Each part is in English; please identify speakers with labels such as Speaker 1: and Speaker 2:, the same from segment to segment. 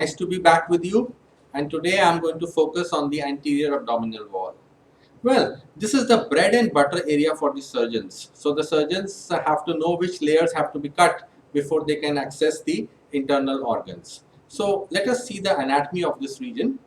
Speaker 1: Nice to be back with you, and today I'm going to focus on the anterior abdominal wall. Well, this is the bread and butter area for the surgeons. So the surgeons have to know which layers have to be cut before they can access the internal organs. So let us see the anatomy of this region.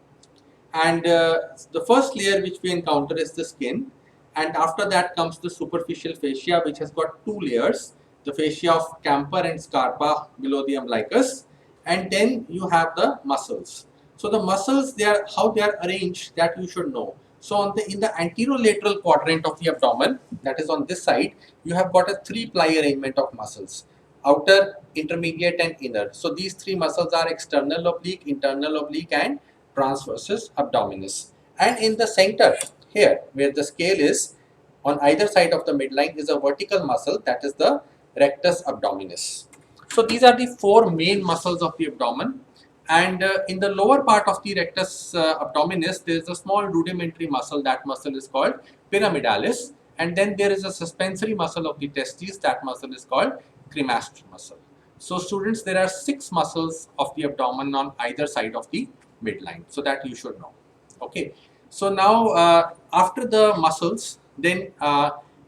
Speaker 1: And the first layer which we encounter is the skin, and after that comes the superficial fascia, which has got two layers, the fascia of Camper and Scarpa below the umbilicus, and then you have the muscles. So the muscles, they are how they are arranged, that you should know. So in the anterolateral quadrant of the abdomen, that is on this side, you have got a three-ply arrangement of muscles: outer, intermediate, and inner. So these three muscles are external oblique, internal oblique, and transversus abdominis. And in the center here, where the scale is, on either side of the midline, is a vertical muscle, that is the rectus abdominis. So these are the four main muscles of the abdomen. And in the lower part of the rectus abdominis, there is a small rudimentary muscle. That muscle is called pyramidalis. And then there is a suspensory muscle of the testes. That muscle is called cremaster muscle. So students, there are 6 muscles of the abdomen on either side of the midline. So that you should know. Okay. So now after the muscles, then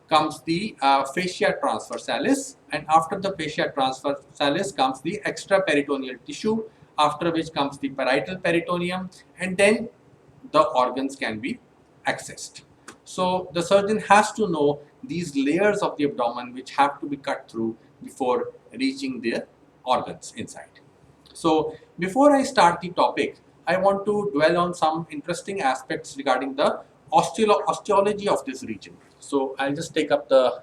Speaker 1: comes the fascia transversalis, and after the fascia transversalis comes the extraperitoneal tissue, after which comes the parietal peritoneum, and then the organs can be accessed. So the surgeon has to know these layers of the abdomen which have to be cut through before reaching the organs inside. So before I start the topic, I want to dwell on some interesting aspects regarding the osteology of this region. So I'll just take up the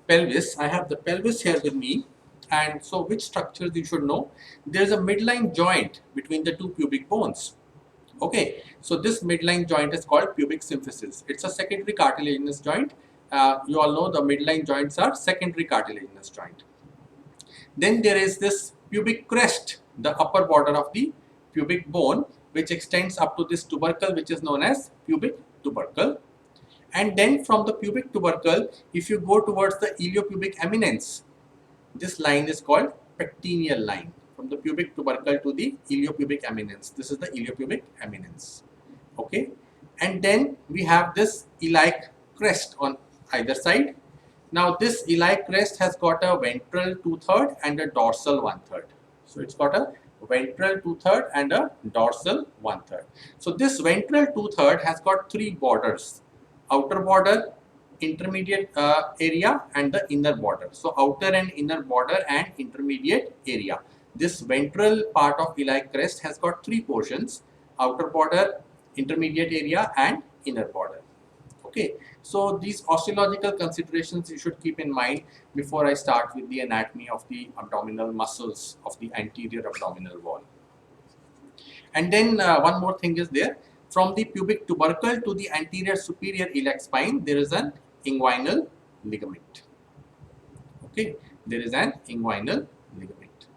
Speaker 1: pelvis. I have the pelvis here with me. And so which structures you should know? There's a midline joint between the two pubic bones. Okay, so this midline joint is called pubic symphysis. It's a secondary cartilaginous joint. You all know the midline joints are secondary cartilaginous joint. Then there is this pubic crest, the upper border of the pubic bone, which extends up to this tubercle, which is known as pubic tubercle. And then from the pubic tubercle, if you go towards the iliopubic eminence, this line is called pectineal line. From the pubic tubercle to the iliopubic eminence, this is the iliopubic eminence. Okay, and then we have this iliac crest on either side. Now this iliac crest has got a ventral 2/3 and a dorsal 1/3. So it's got a ventral 2/3 and a dorsal 1/3. So this ventral 2/3 has got three borders: outer border, intermediate area, and the inner border. So outer and inner border and intermediate area. This ventral part of iliac crest has got three portions: outer border, intermediate area, and inner border. Okay, so these osteological considerations you should keep in mind before I start with the anatomy of the abdominal muscles of the anterior abdominal wall. And then one more thing is there. From the pubic tubercle to the anterior superior iliac spine, there is an inguinal ligament. Okay, there is an inguinal ligament.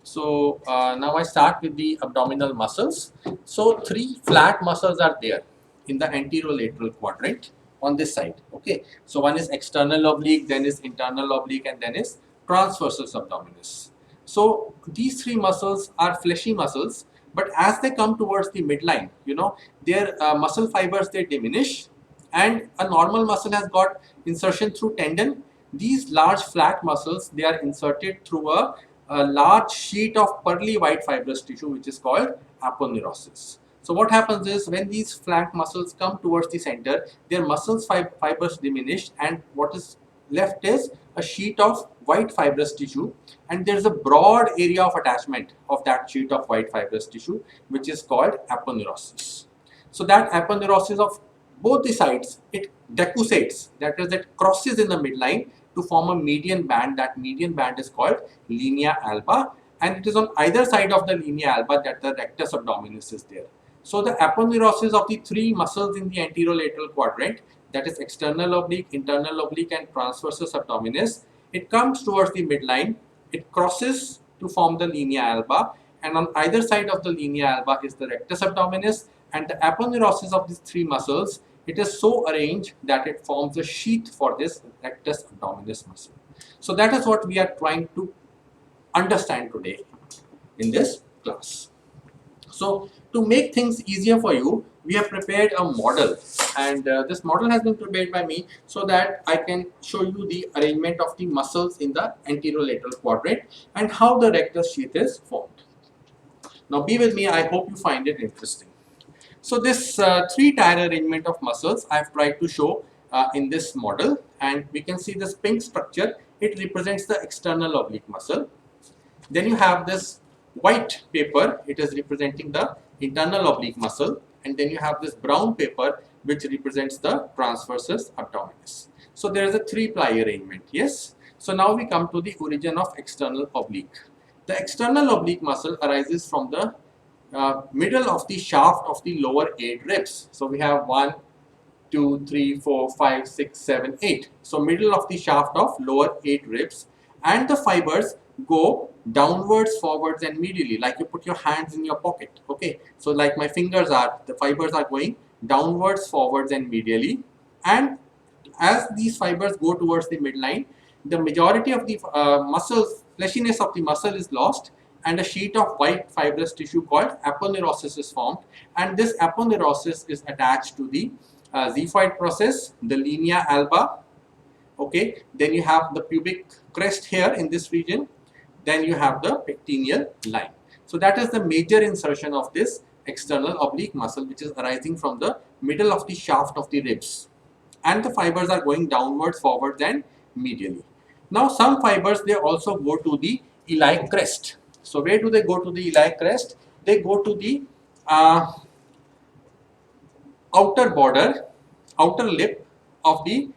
Speaker 1: So now I start with the abdominal muscles. So three flat muscles are there in the anterolateral quadrant on this side. Okay, so one is external oblique, then is internal oblique, and then is transversus abdominis. So these three muscles are fleshy muscles, but as they come towards the midline, their muscle fibers, they diminish, and a normal muscle has got insertion through tendon. These large flat muscles, they are inserted through a large sheet of pearly white fibrous tissue, which is called aponeurosis. So what happens is, when these flat muscles come towards the center, their muscles fibers diminish, and what is left is a sheet of white fibrous tissue, and there is a broad area of attachment of that sheet of white fibrous tissue, which is called aponeurosis. So that aponeurosis of both the sides, it decussates, that is, it crosses in the midline to form a median band. That median band is called linea alba, and it is on either side of the linea alba that the rectus abdominis is there. So the aponeurosis of the three muscles in the anterolateral quadrant, that is external oblique, internal oblique, and transversus abdominis, it comes towards the midline, it crosses to form the linea alba, and on either side of the linea alba is the rectus abdominis, and the aponeurosis of these three muscles, it is so arranged that it forms a sheath for this rectus abdominis muscle. So that is what we are trying to understand today in this class. So to make things easier for you, we have prepared a model, and this model has been prepared by me so that I can show you the arrangement of the muscles in the anterolateral quadrant and how the rectus sheath is formed. Now be with me, I hope you find it interesting. So this three-tier arrangement of muscles I have tried to show in this model, and we can see this pink structure. It represents the external oblique muscle. Then you have this white paper, it is representing the internal oblique muscle, and then you have this brown paper which represents the transversus abdominis. So there is a three-ply arrangement, yes. So now we come to the origin of external oblique. The external oblique muscle arises from the middle of the shaft of the lower 8 ribs. So we have 1, 2, 3, 4, 5, 6, 7, 8. So middle of the shaft of lower 8 ribs, and the fibers go downwards, forwards and medially, like you put your hands in your pocket. Okay, so like my fingers are, the fibers are going downwards, forwards and medially, and as these fibers go towards the midline, the majority of the muscles, fleshiness of the muscle is lost, and a sheet of white fibrous tissue called aponeurosis is formed, and this aponeurosis is attached to the xiphoid process, the linea alba. Okay, then you have the pubic crest here in this region, then you have the pectineal line. So that is the major insertion of this external oblique muscle, which is arising from the middle of the shaft of the ribs, and the fibers are going downwards, forwards and medially. Now some fibers, they also go to the iliac crest. So where do they go to the iliac crest? They go to the outer border, outer lip of the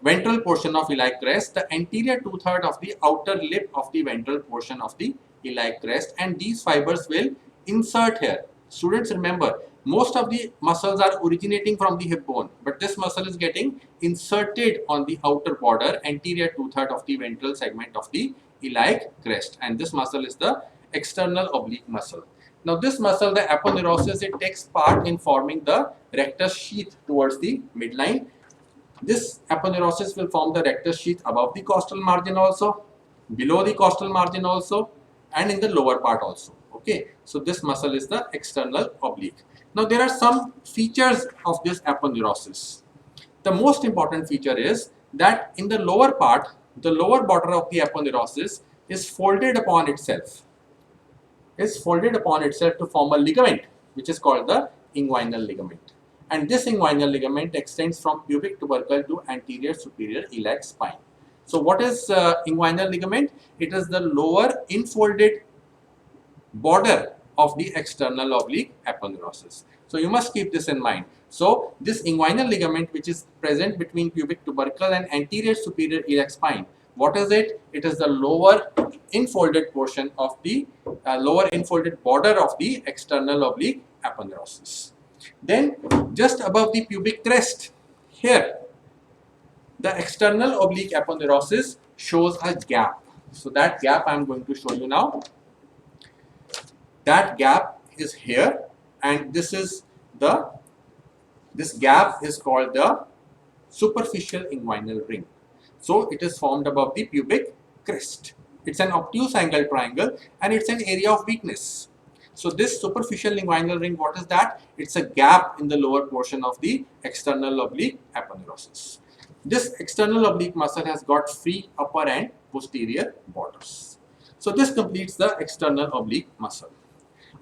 Speaker 1: ventral portion of iliac crest, the anterior two-thirds of the outer lip of the ventral portion of the iliac crest, and these fibers will insert here. Students, remember, most of the muscles are originating from the hip bone, but this muscle is getting inserted on the outer border, anterior two-thirds of the ventral segment of the iliac crest, and this muscle is the external oblique muscle. Now this muscle, the aponeurosis, it takes part in forming the rectus sheath towards the midline. This aponeurosis will form the rectus sheath above the costal margin also, below the costal margin also, and in the lower part also. Okay, so this muscle is the external oblique. Now there are some features of this aponeurosis. The most important feature is that in the lower part, the lower border of the aponeurosis is folded upon itself. To form a ligament, which is called the inguinal ligament. And this inguinal ligament extends from pubic tubercle to anterior superior iliac spine. So what is inguinal ligament? It is the lower infolded border of the external oblique aponeurosis. So you must keep this in mind. So this inguinal ligament, which is present between pubic tubercle and anterior superior iliac spine, what is it? It is the lower infolded portion of the lower infolded border of the external oblique aponeurosis. Then just above the pubic crest, here the external oblique aponeurosis shows a gap. So that gap I am going to show you now. That gap is here, and this gap is called the superficial inguinal ring. So it is formed above the pubic crest. It's an obtuse angle triangle, and it's an area of weakness. So this superficial inguinal ring, what is that? It's a gap in the lower portion of the external oblique aponeurosis. This external oblique muscle has got free upper and posterior borders. So this completes the external oblique muscle.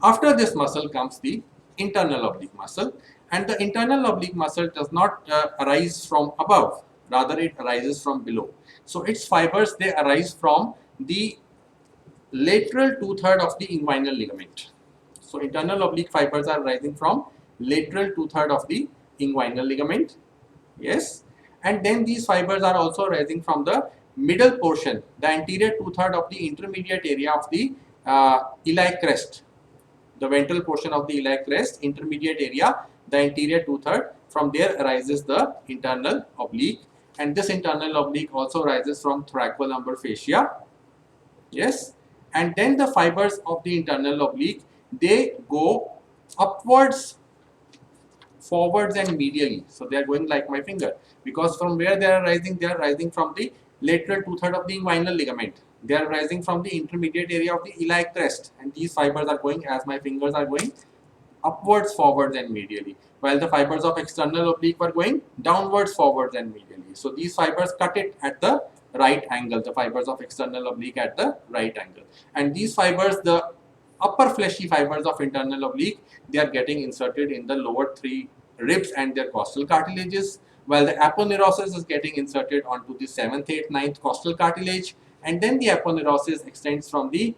Speaker 1: After this muscle comes the internal oblique muscle, and the internal oblique muscle does not arise from above, rather it arises from below. So its fibers, they arise from the lateral two-thirds of the inguinal ligament. So internal oblique fibers are rising from lateral two-thirds of the inguinal ligament. Yes, and then these fibers are also rising from the middle portion, the anterior two-thirds of the intermediate area of the iliac crest. The ventral portion of the iliac crest, intermediate area, the anterior two-thirds, from there arises the internal oblique, and this internal oblique also rises from thoracolumbar fascia. Yes, and then the fibers of the internal oblique, they go upwards, forwards and medially. So they are going like my finger, because from where they are rising from the lateral two-thirds of the inguinal ligament. They are rising from the intermediate area of the iliac crest, and these fibers are going, as my fingers are going, upwards, forwards, and medially, while the fibers of external oblique were going downwards, forwards, and medially. So these fibers cut it at the right angle, the fibers of external oblique at the right angle. And these fibers, the upper fleshy fibers of internal oblique, they are getting inserted in the lower three ribs and their costal cartilages, while the aponeurosis is getting inserted onto the 7th, 8th, 9th costal cartilage, and then the aponeurosis extends from the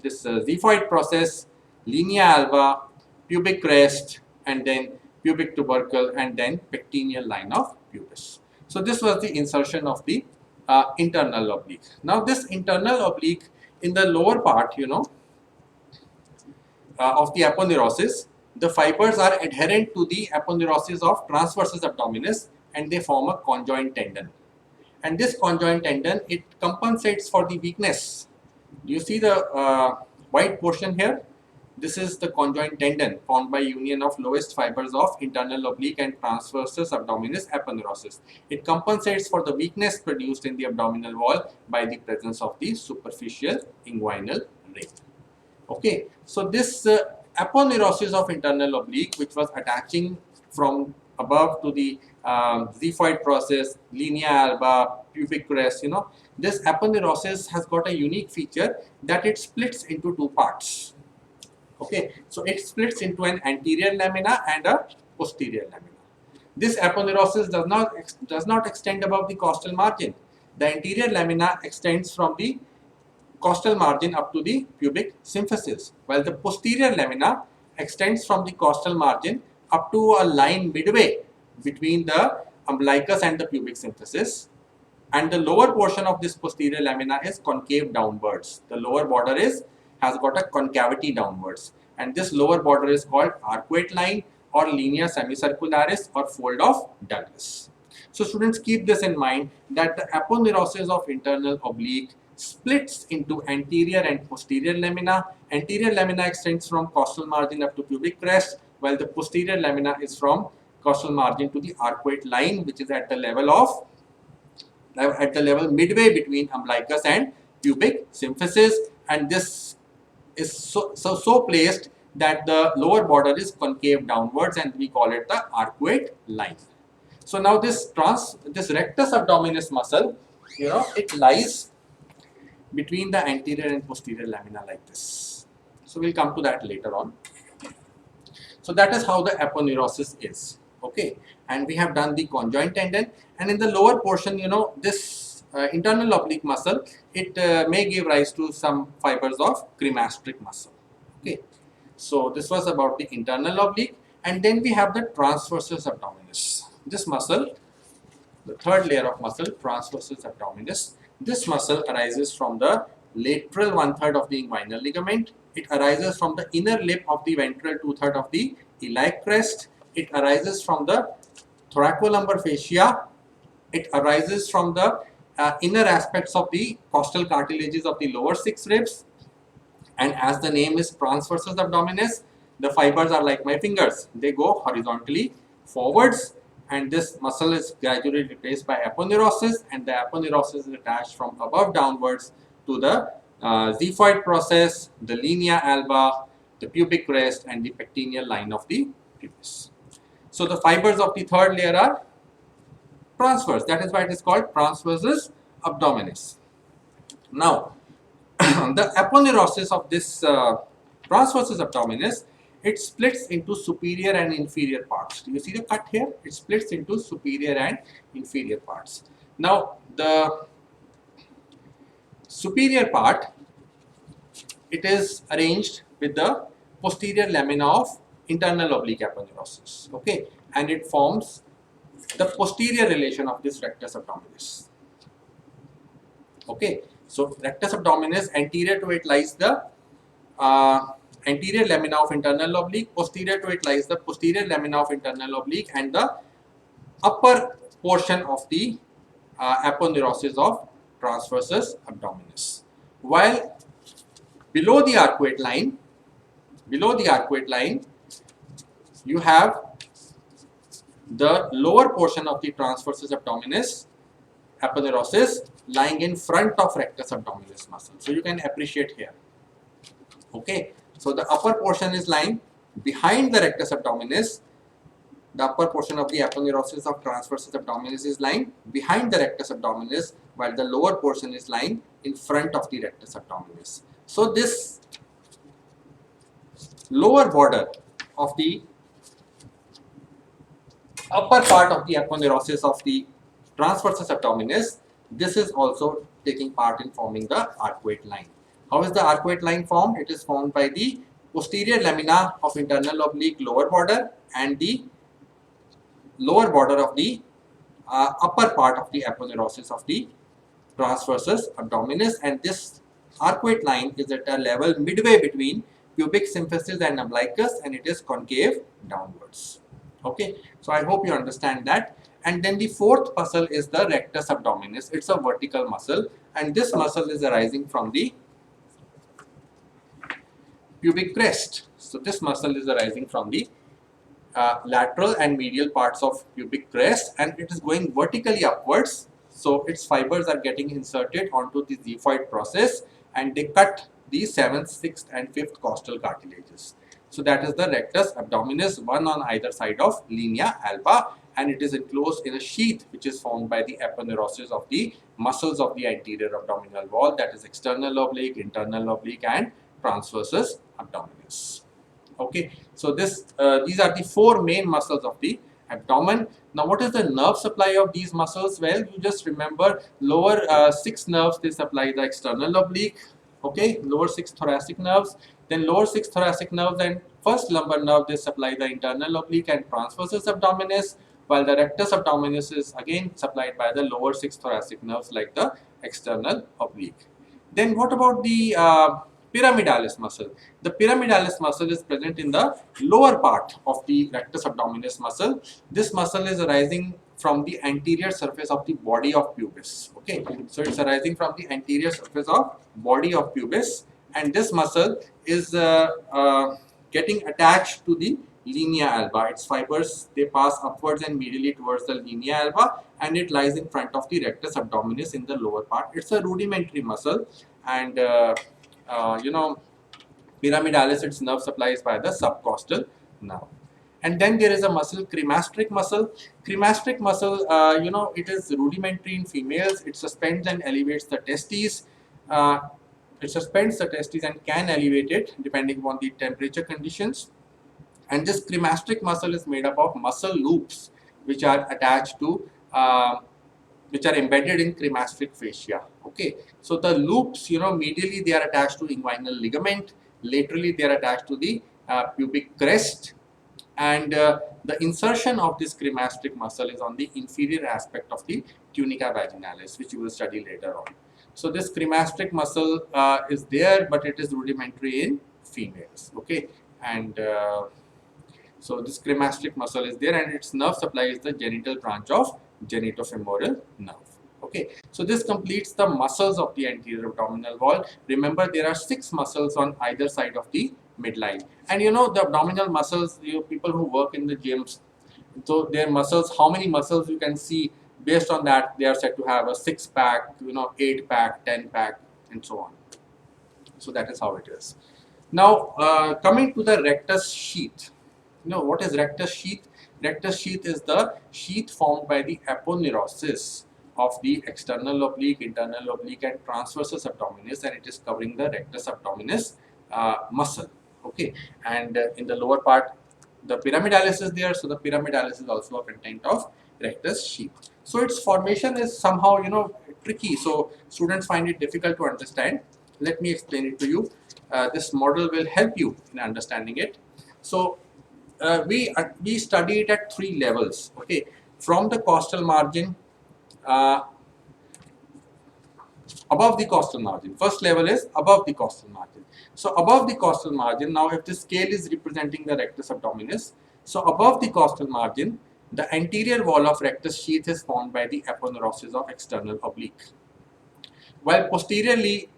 Speaker 1: xiphoid process, linea alba, pubic crest, and then pubic tubercle, and then pectineal line of pubis. So this was the insertion of the internal oblique. Now this internal oblique in the lower part, of the aponeurosis, the fibers are adherent to the aponeurosis of transversus abdominis, and they form a conjoint tendon. And this conjoint tendon, it compensates for the weakness. Do you see the white portion here? This is the conjoint tendon formed by union of lowest fibers of internal oblique and transversus abdominis aponeurosis. It compensates for the weakness produced in the abdominal wall by the presence of the superficial inguinal ring. Okay, so this aponeurosis of internal oblique, which was attaching from above to the xiphoid process, linea alba, pubic crest, this aponeurosis has got a unique feature that it splits into two parts. Okay, so it splits into an anterior lamina and a posterior lamina. This aponeurosis does not extend above the costal margin. The anterior lamina extends from the costal margin up to the pubic symphysis, while the posterior lamina extends from the costal margin up to a line midway between the umbilicus and the pubic symphysis, and the lower portion of this posterior lamina is concave downwards. The lower border has got a concavity downwards, and this lower border is called arcuate line or linea semicircularis or fold of Douglas. So students, keep this in mind that the aponeurosis of internal oblique splits into anterior and posterior lamina. Anterior lamina extends from costal margin up to pubic crest, while the posterior lamina is from costal margin to the arcuate line, which is at the level midway between umbilicus and pubic symphysis, and this is so placed that the lower border is concave downwards, and we call it the arcuate line. So now this rectus abdominis muscle, it lies between the anterior and posterior lamina like this. So we'll come to that later on. So that is how the aponeurosis is. Okay, and we have done the conjoint tendon, and in the lower portion, this internal oblique muscle, it may give rise to some fibers of cremastric muscle. Okay, so this was about the internal oblique, and then we have the transversus abdominis. This muscle, the third layer of muscle, transversus abdominis. This muscle arises from the lateral 1/3 of the inguinal ligament. It arises from the inner lip of the ventral 2/3 of the iliac crest. It arises from the thoracolumbar fascia. It arises from the inner aspects of the costal cartilages of the lower 6 ribs. And as the name is transversus abdominis, the fibers are like my fingers. They go horizontally forwards, and this muscle is gradually replaced by aponeurosis, and the aponeurosis is attached from above downwards to the xiphoid process, the linea alba, the pubic crest, and the pectineal line of the pubis. So the fibers of the third layer are transverse. That is why it is called transversus abdominis. Now, the aponeurosis of this transversus abdominis, it splits into superior and inferior parts. Do you see the cut here? It splits into superior and inferior parts. Now, the superior part, it is arranged with the posterior lamina of internal oblique aponeurosis. Okay, and it forms the posterior relation of this rectus abdominis. Okay, so rectus abdominis, anterior to it lies the anterior lamina of internal oblique, posterior to it lies the posterior lamina of internal oblique, and the upper portion of the aponeurosis of transversus abdominis. While below the arcuate line, you have the lower portion of the transversus abdominis aponeurosis, lying in front of rectus abdominis muscle. So you can appreciate here. Okay, so the upper portion is lying behind the rectus abdominis. The upper portion of the aponeurosis of transversus abdominis is lying behind the rectus abdominis, while the lower portion is lying in front of the rectus abdominis. So this lower border of the upper part of the aponeurosis of the transversus abdominis, this is also taking part in forming the arcuate line. How is the arcuate line formed? It is formed by the posterior lamina of internal oblique lower border and the lower border of the upper part of the aponeurosis of the transversus abdominis, and this arcuate line is at a level midway between pubic symphysis and umbilicus, and it is concave downwards. Okay, so I hope you understand that. And then the fourth muscle is the rectus abdominis. It's a vertical muscle, and this muscle is arising from the pubic crest. So this muscle is arising from the lateral and medial parts of pubic crest, and it is going vertically upwards. So its fibers are getting inserted onto the xiphoid process, and they cut the 7th, 6th and 5th costal cartilages. So that is the rectus abdominis, one on either side of linea alba, and it is enclosed in a sheath which is formed by the aponeurosis of the muscles of the anterior abdominal wall, that is external oblique, internal oblique and transversus abdominis. Okay, so these are the four main muscles of the abdomen. Now, what is the nerve supply of these muscles? Well, you just remember lower 6 nerves, they supply the external oblique. Okay, lower 6 thoracic nerves, then lower 6 thoracic nerves and first lumbar nerve, they supply the internal oblique and transversus abdominis, while the rectus abdominis is again supplied by the lower 6 thoracic nerves like the external oblique. Then what about the pyramidalis muscle? The pyramidalis muscle is present in the lower part of the rectus abdominis muscle. This muscle is arising from the anterior surface of the body of pubis. Okay, so it's arising from the anterior surface of body of pubis, and this muscle is getting attached to the linea alba. Its fibers, they pass upwards and medially towards the linea alba, and it lies in front of the rectus abdominis in the lower part. It's a rudimentary muscle, and you know, pyramidalis, its nerve supply is by the subcostal nerve. And then there is a muscle, cremasteric muscle. Cremasteric muscle, you know, it is rudimentary in females. It suspends and elevates the testes. It suspends the testes and can elevate it depending on the temperature conditions. And this cremasteric muscle is made up of muscle loops which are attached to which are embedded in cremasteric fascia. Okay, so the loops, you know, medially they are attached to inguinal ligament, laterally they are attached to the pubic crest, and the insertion of this cremasteric muscle is on the inferior aspect of the tunica vaginalis, which you will study later on. So this cremasteric muscle is there, but it is rudimentary in females. Okay, and so this cremasteric muscle is there, and its nerve supply is the genital branch of genitofemoral nerve. Okay, so this completes the muscles of the anterior abdominal wall. Remember, there are 6 muscles on either side of the midline, and you know the abdominal muscles. You know, people who work in the gyms, so their muscles, how many muscles you can see, based on that they are said to have a 6-pack, you know, 8-pack, 10-pack, and so on. So that is how it is. Now coming to the rectus sheath. You know what is rectus sheath? Rectus sheath is the sheath formed by the aponeurosis of the external oblique, internal oblique and transversus abdominis, and it is covering the rectus abdominis muscle. Okay, and in the lower part the pyramidalis is there, so the pyramidalis is also a content of rectus sheath. So its formation is somehow, you know, tricky, so students find it difficult to understand. Let me explain it to you. This model will help you in understanding it. So we study it at 3 levels. Okay, from the costal margin, above the costal margin. First level is above the costal margin. So above the costal margin, now if the scale is representing the rectus abdominis, so above the costal margin, the anterior wall of rectus sheath is formed by the aponeurosis of external oblique, while posteriorly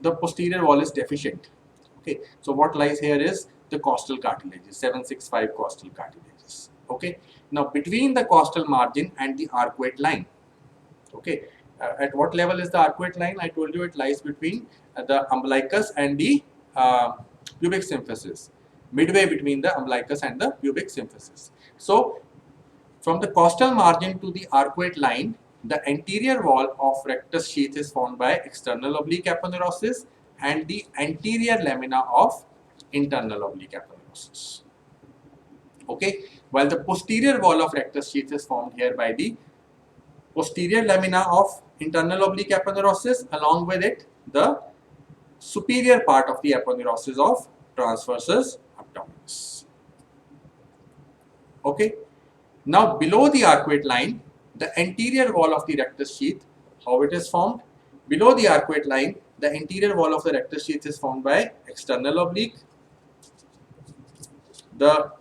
Speaker 1: the posterior wall is deficient. Okay, so what lies here is the costal cartilages, 765 costal cartilages. Okay, now between the costal margin and the arcuate line, okay, At what level is the arcuate line? I told you it lies between the umbilicus and the pubic symphysis, midway between the umbilicus and the pubic symphysis. So, from the costal margin to the arcuate line, the anterior wall of rectus sheath is formed by external oblique aponeurosis and the anterior lamina of internal oblique aponeurosis. Okay, while the posterior wall of rectus sheath is formed here by the posterior lamina of internal oblique aponeurosis, along with it the superior part of the aponeurosis of transversus abdominis. Okay. Now below the arcuate line, the anterior wall of the rectus sheath, how it is formed? Below the arcuate line, the anterior wall of the rectus sheath is formed by external oblique, the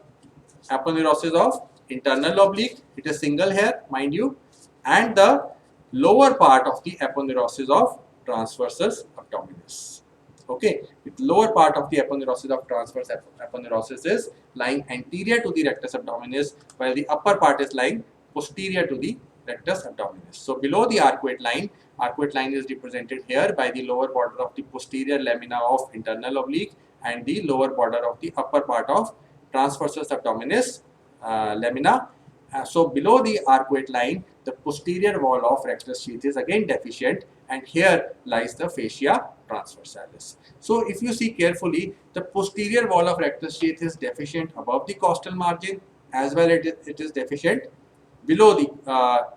Speaker 1: aponeurosis of internal oblique, it is single here, mind you, and the lower part of the aponeurosis of transversus abdominis. Okay, the lower part of the aponeurosis of transverse aponeurosis is lying anterior to the rectus abdominis, while the upper part is lying posterior to the rectus abdominis. So below the arcuate line is represented here by the lower border of the posterior lamina of internal oblique and the lower border of the upper part of transversus abdominis lamina. So below the arcuate line, the posterior wall of rectus sheath is again deficient, and here lies the fascia transversalis. So if you see carefully, the posterior wall of rectus sheath is deficient above the costal margin, as well it is deficient below the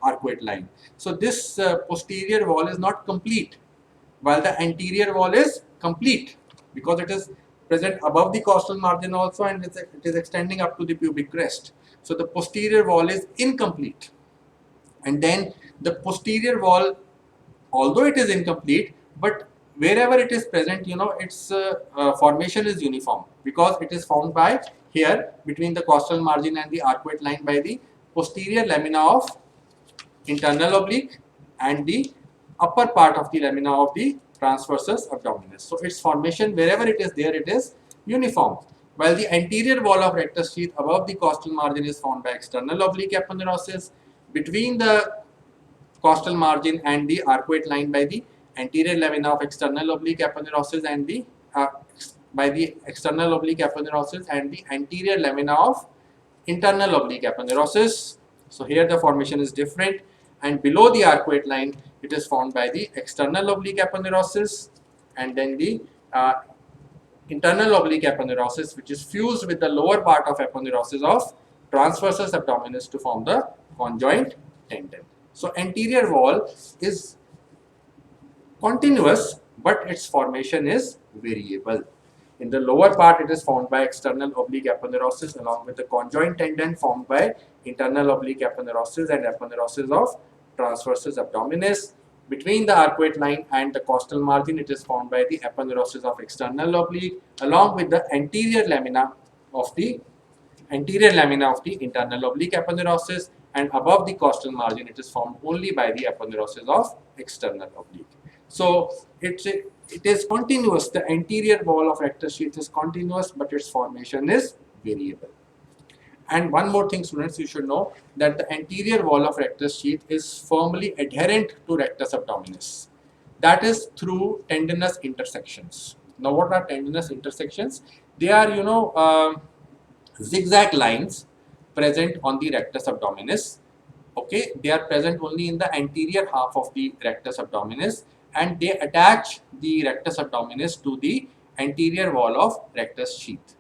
Speaker 1: arcuate line. So this posterior wall is not complete, while the anterior wall is complete because it is present above the costal margin also, and it is extending up to the pubic crest. So the posterior wall is incomplete, and then the posterior wall, although it is incomplete, but wherever it is present, its formation is uniform because it is formed by here between the costal margin and the arcuate line by the posterior lamina of internal oblique and the upper part of the lamina of the transversus abdominis. So its formation, wherever it is there, it is uniform. While the anterior wall of rectus sheath above the costal margin is formed by external oblique aponeurosis, between the costal margin and the arcuate line by the anterior lamina of external oblique aponeurosis and the by the external oblique aponeurosis and the anterior lamina of internal oblique aponeurosis. So here the formation is different, and below the arcuate line it is formed by the external oblique aponeurosis and then the internal oblique aponeurosis, which is fused with the lower part of aponeurosis of transversus abdominis to form the conjoint tendon. So anterior wall is continuous, but its formation is variable. In the lower part, it is formed by external oblique aponeurosis along with the conjoint tendon formed by internal oblique aponeurosis and aponeurosis of transversus abdominis. Between the arcuate line and the costal margin, it is formed by the aponeurosis of external oblique along with the anterior lamina of the internal oblique aponeurosis, and above the costal margin it is formed only by the aponeurosis of external oblique. So it is continuous. The anterior wall of rectus sheath is continuous, but its formation is variable. And one more thing, students, you should know that the anterior wall of rectus sheath is firmly adherent to rectus abdominis. That is through tendinous intersections. Now, what are tendinous intersections? They are, zigzag lines present on the rectus abdominis. Okay, they are present only in the anterior half of the rectus abdominis, and they attach the rectus abdominis to the anterior wall of rectus sheath.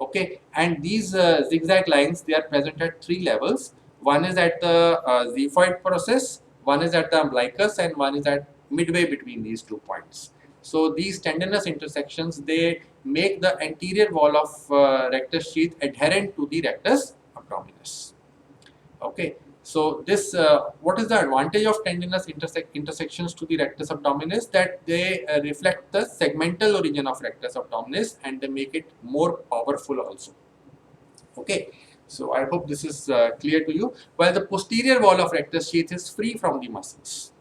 Speaker 1: Okay, and these zigzag lines, they are present at three levels. One is at the xiphoid process, one is at the umbilicus, and one is at midway between these 2 points. So these tendinous intersections, they make the anterior wall of rectus sheath adherent to the rectus abdominis. Okay, so this what is the advantage of tendinous intersections to the rectus abdominis? That they reflect the segmental origin of rectus abdominis and they make it more powerful also. Okay, so I hope this is clear to you. While the posterior wall of rectus sheath is free from the muscles.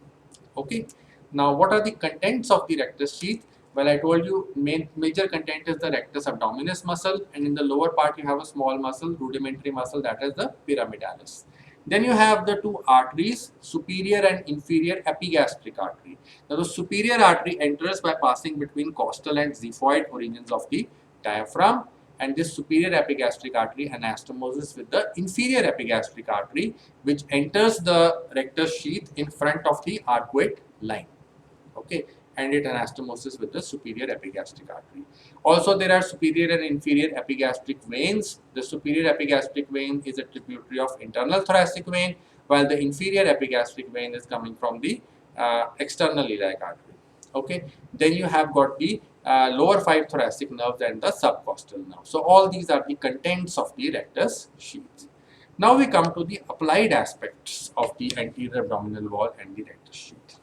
Speaker 1: Okay. Now, what are the contents of the rectus sheath? Well, I told you major content is the rectus abdominis muscle, and in the lower part you have a small muscle, rudimentary muscle, that is the pyramidalis. Then you have the two arteries, superior and inferior epigastric artery. Now the superior artery enters by passing between costal and xiphoid origins of the diaphragm, and this superior epigastric artery anastomoses with the inferior epigastric artery, which enters the rectus sheath in front of the arcuate line. Okay, and it anastomoses with the superior epigastric artery. Also, there are superior and inferior epigastric veins. The superior epigastric vein is a tributary of internal thoracic vein, while the inferior epigastric vein is coming from the external iliac artery. Okay, then you have got the lower 5 thoracic nerves and the subcostal nerve. So all these are the contents of the rectus sheath. Now we come to the applied aspects of the anterior abdominal wall and the rectus sheath.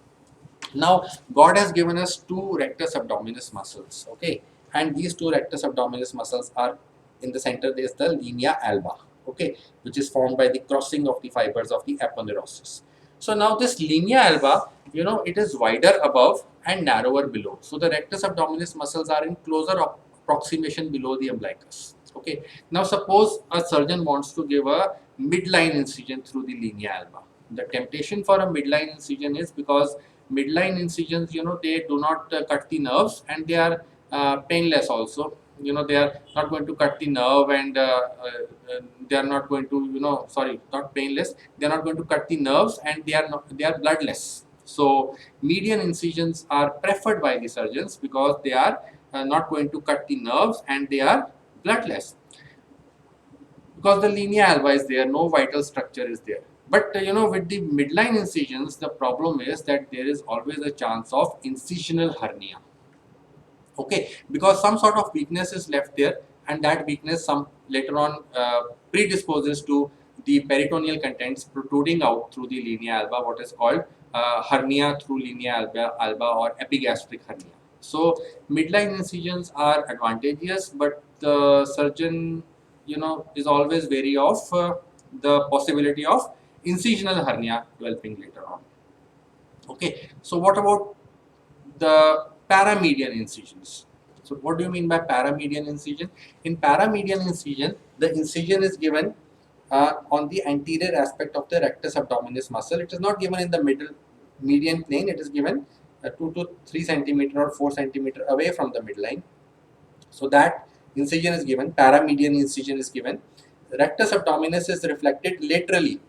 Speaker 1: Now, God has given us two rectus abdominis muscles, okay, and these two rectus abdominis muscles are in the center. There is the linea alba, okay, which is formed by the crossing of the fibers of the aponeurosis. So now this linea alba, you know, it is wider above and narrower below. So the rectus abdominis muscles are in closer approximation below the umbilicus. Okay. Now suppose a surgeon wants to give a midline incision through the linea alba. The temptation for a midline incision is because midline incisions, you know, they do not cut the nerves, and they are painless also. You know, they are not going to cut the nerve, and they are not going to, you know, sorry, not painless. They are not going to cut the nerves, and they are bloodless. So median incisions are preferred by the surgeons because they are not going to cut the nerves, and they are bloodless. Because the linea alba is there, no vital structure is there. But you know, with the midline incisions, the problem is that there is always a chance of incisional hernia. Okay, because some sort of weakness is left there, and that weakness some later on predisposes to the peritoneal contents protruding out through the linea alba, what is called hernia through linea alba or epigastric hernia. So midline incisions are advantageous, but the surgeon, you know, is always wary of the possibility of incisional hernia developing later on. Okay, so what about the paramedian incisions? So what do you mean by paramedian incision? In paramedian incision, the incision is given on the anterior aspect of the rectus abdominis muscle. It is not given in the middle median plane. It is given 2 to 3 centimeter or 4 centimeter away from the midline. So that incision is given, paramedian incision is given. Rectus abdominis is reflected laterally.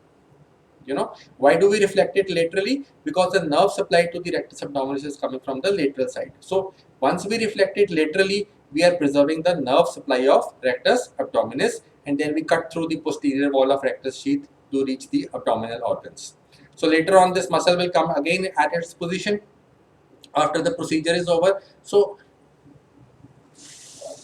Speaker 1: You know, why do we reflect it laterally? Because the nerve supply to the rectus abdominis is coming from the lateral side. So once we reflect it laterally, we are preserving the nerve supply of rectus abdominis, and then we cut through the posterior wall of rectus sheath to reach the abdominal organs. So later on, this muscle will come again at its position after the procedure is over. So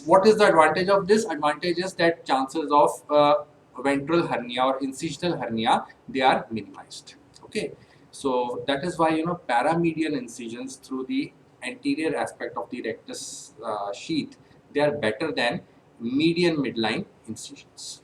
Speaker 1: what is the advantage of this? Advantage is that chances of ventral hernia or incisional hernia, they are minimized. Okay, so that is why, you know, paramedian incisions through the anterior aspect of the rectus sheath, they are better than median midline incisions,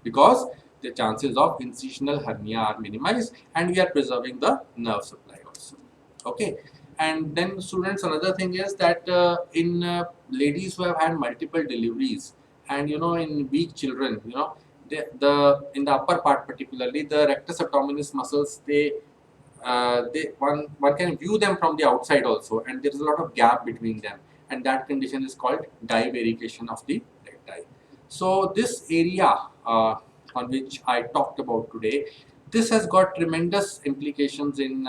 Speaker 1: because the chances of incisional hernia are minimized, and we are preserving the nerve supply also. Okay, and then students, another thing is that in ladies who have had multiple deliveries, and you know, in weak children, you know, the in the upper part particularly, the rectus abdominis muscles, one can view them from the outside also, and there is a lot of gap between them, and that condition is called divarication of the recti. So this area on which I talked about today, this has got tremendous implications in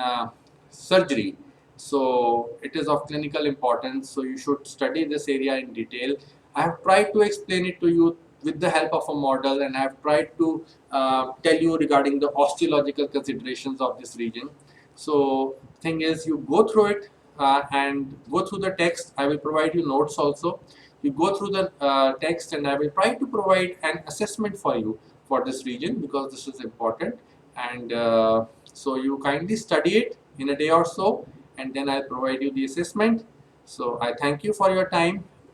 Speaker 1: surgery. So it is of clinical importance. So you should study this area in detail. I have tried to explain it to you with the help of a model, and I have tried to tell you regarding the osteological considerations of this region. So thing is, you go through it and go through the text. I will provide you notes also. You go through the text, and I will try to provide an assessment for you for this region, because this is important. And so you kindly study it in a day or so, and then I'll provide you the assessment. So I thank you for your time.